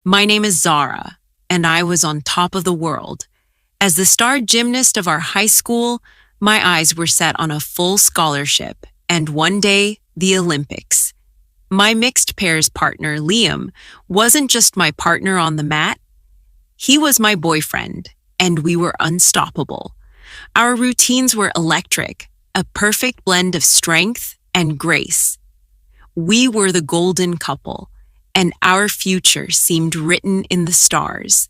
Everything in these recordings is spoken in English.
My name is Zara, and I was on top of the world. As the star gymnast of our high school, my eyes were set on a full scholarship and one day, the Olympics. My mixed pairs partner, Liam, wasn't just my partner on the mat, he was my boyfriend, and we were unstoppable. Our routines were electric, a perfect blend of strength and grace. We were the golden couple, and our future seemed written in the stars.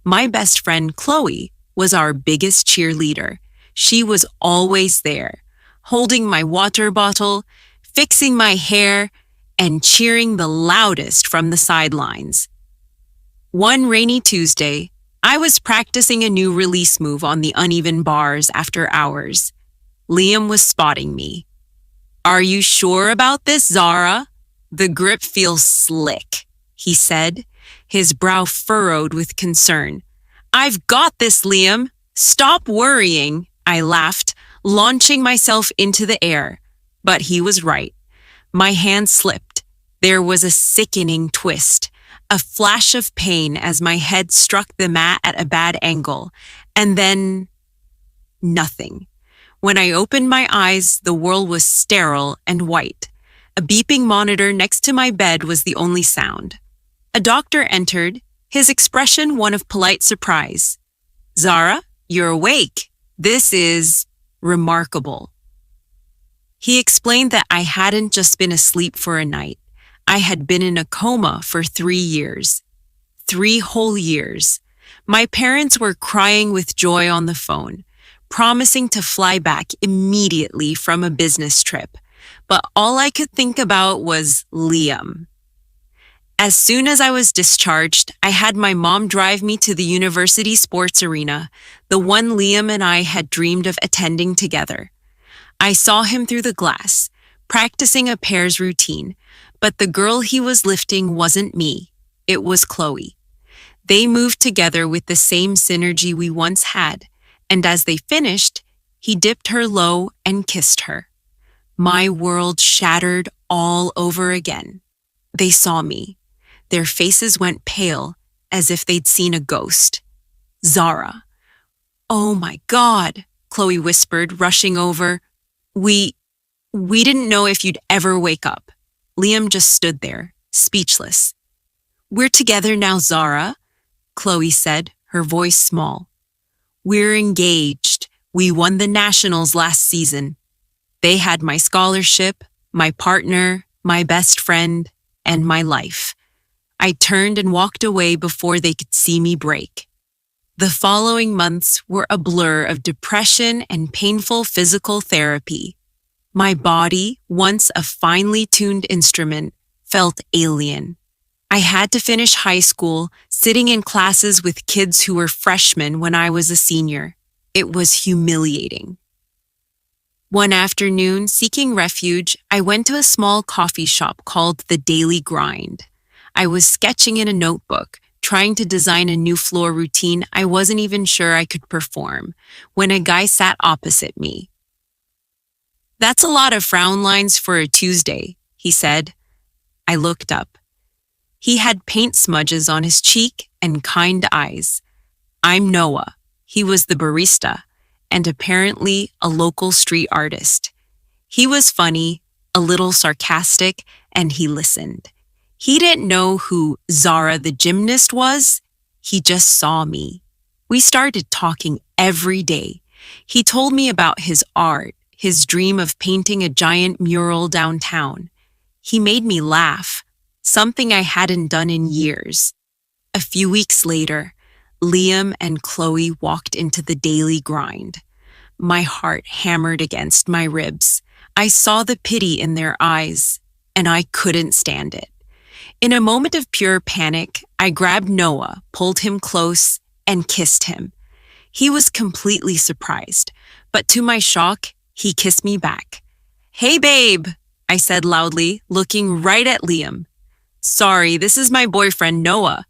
My best friend, Chloe, was our biggest cheerleader. She was always there, holding my water bottle, fixing my hair, and cheering the loudest from the sidelines. One rainy Tuesday, I was practicing a new release move on the uneven bars after hours. Liam was spotting me. "Are you sure about this, Zara? The grip feels slick," he said, his brow furrowed with concern. "I've got this, Liam. Stop worrying," I laughed, launching myself into the air. But he was right. My hand slipped. There was a sickening twist, a flash of pain as my head struck the mat at a bad angle, and then nothing. When I opened my eyes, the world was sterile and white. A beeping monitor next to my bed was the only sound. A doctor entered, his expression one of polite surprise. "Zara, you're awake. This is remarkable." He explained that I hadn't just been asleep for a night. I had been in a coma for 3 years. 3 whole years. My parents were crying with joy on the phone, promising to fly back immediately from a business trip. But all I could think about was Liam. As soon as I was discharged, I had my mom drive me to the university sports arena, the one Liam and I had dreamed of attending together. I saw him through the glass, practicing a pairs routine, but the girl he was lifting wasn't me. It was Chloe. They moved together with the same synergy we once had, and as they finished, he dipped her low and kissed her. My world shattered all over again. They saw me. Their faces went pale, as if they'd seen a ghost. "Zara." "Oh my God," Chloe whispered, rushing over. We didn't know if you'd ever wake up." Liam just stood there, speechless. "We're together now, Zara," Chloe said, her voice small. "We're engaged. We won the nationals last season." They had my scholarship, my partner, my best friend, and my life. I turned and walked away before they could see me break. The following months were a blur of depression and painful physical therapy. My body, once a finely tuned instrument, felt alien. I had to finish high school, sitting in classes with kids who were freshmen when I was a senior. It was humiliating. One afternoon, seeking refuge, I went to a small coffee shop called The Daily Grind. I was sketching in a notebook, trying to design a new floor routine I wasn't even sure I could perform, when a guy sat opposite me. "That's a lot of frown lines for a Tuesday," he said. I looked up. He had paint smudges on his cheek and kind eyes. "I'm Noah." He was the barista, and apparently a local street artist. He was funny, a little sarcastic, and he listened. He didn't know who Zara the gymnast was. He just saw me. We started talking every day. He told me about his art, his dream of painting a giant mural downtown. He made me laugh, something I hadn't done in years. A few weeks later, Liam and Chloe walked into The Daily Grind. My heart hammered against my ribs. I saw the pity in their eyes, and I couldn't stand it. In a moment of pure panic, I grabbed Noah, pulled him close, and kissed him. He was completely surprised, but to my shock, he kissed me back. "Hey, babe," I said loudly, looking right at Liam. "Sorry, this is my boyfriend, Noah."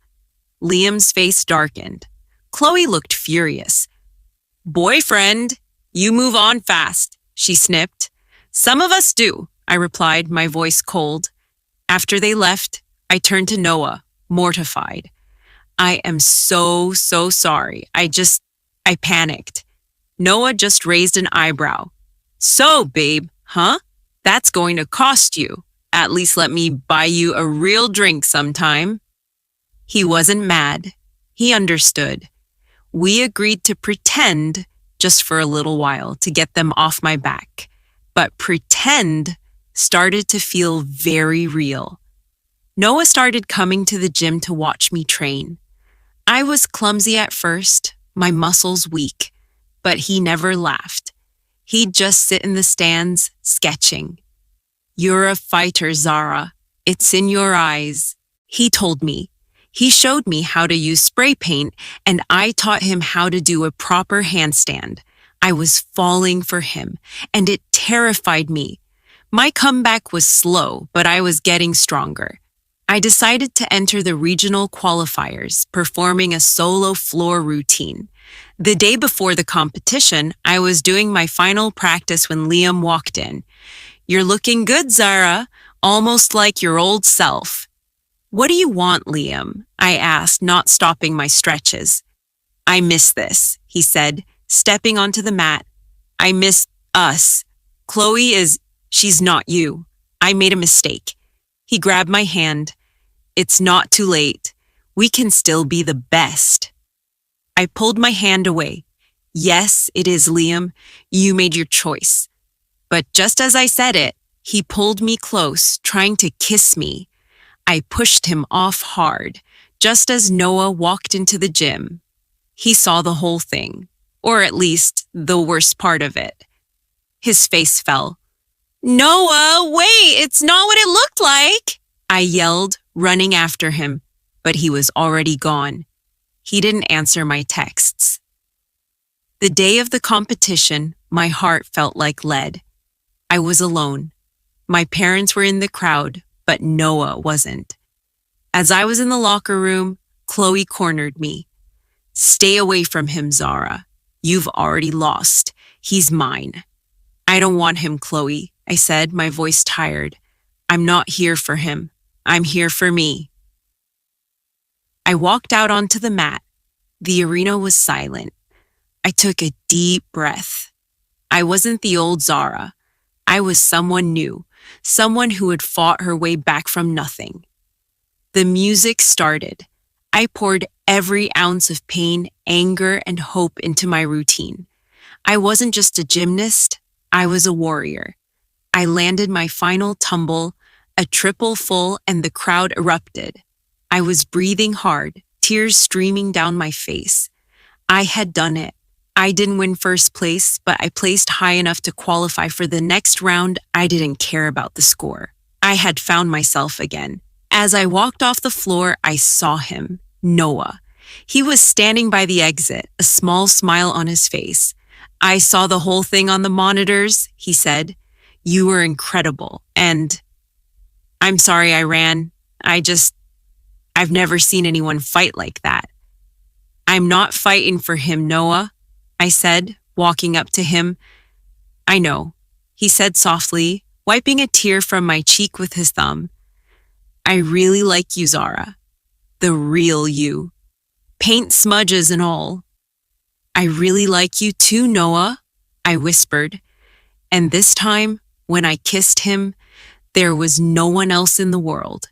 Liam's face darkened. Chloe looked furious. "Boyfriend? You move on fast," she snipped. "Some of us do," I replied, my voice cold. After they left, I turned to Noah, mortified. I am so, so sorry. I panicked. Noah just raised an eyebrow. So, babe, huh? That's going to cost you. At least let me buy you a real drink sometime. He wasn't mad. He understood. We agreed to pretend just for a little while to get them off my back. But pretend started to feel very real. Noah started coming to the gym to watch me train. I was clumsy at first, my muscles weak, but he never laughed. He'd just sit in the stands, sketching. You're a fighter, Zara. It's in your eyes. He told me. He showed me how to use spray paint, and I taught him how to do a proper handstand. I was falling for him, and it terrified me. My comeback was slow, but I was getting stronger. I decided to enter the regional qualifiers, performing a solo floor routine. The day before the competition, I was doing my final practice when Liam walked in. You're looking good, Zara, almost like your old self. What do you want, Liam? I asked, not stopping my stretches. I miss this, he said, stepping onto the mat. I miss us. She's not you. I made a mistake. He grabbed my hand. It's not too late. We can still be the best. I pulled my hand away. Yes, it is, Liam. You made your choice. But just as I said it, he pulled me close, trying to kiss me. I pushed him off hard, just as Noah walked into the gym. He saw the whole thing, or at least the worst part of it. His face fell. Noah, wait, it's not what it looked like, I yelled, running after him, but he was already gone. He didn't answer my texts. The day of the competition, my heart felt like lead. I was alone. My parents were in the crowd, but Noah wasn't. As I was in the locker room, Chloe cornered me. Stay away from him, Zara. You've already lost. He's mine. I don't want him, Chloe, I said, my voice tired. I'm not here for him. I'm here for me. I walked out onto the mat. The arena was silent. I took a deep breath. I wasn't the old Zara. I was someone new, someone who had fought her way back from nothing. The music started. I poured every ounce of pain, anger, and hope into my routine. I wasn't just a gymnast, I was a warrior. I landed my final tumble, a triple full, and the crowd erupted. I was breathing hard, tears streaming down my face. I had done it. I didn't win first place, but I placed high enough to qualify for the next round. I didn't care about the score. I had found myself again. As I walked off the floor, I saw him, Noah. He was standing by the exit, a small smile on his face. I saw the whole thing on the monitors, he said. You were incredible, and I'm sorry I ran. I've never seen anyone fight like that. I'm not fighting for him, Noah, I said, walking up to him. I know, he said softly, wiping a tear from my cheek with his thumb. I really like you, Zara. The real you. Paint smudges and all. I really like you too, Noah, I whispered. And this time, when I kissed him, there was no one else in the world.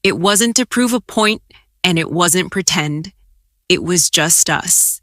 It wasn't to prove a point, and it wasn't pretend. It was just us.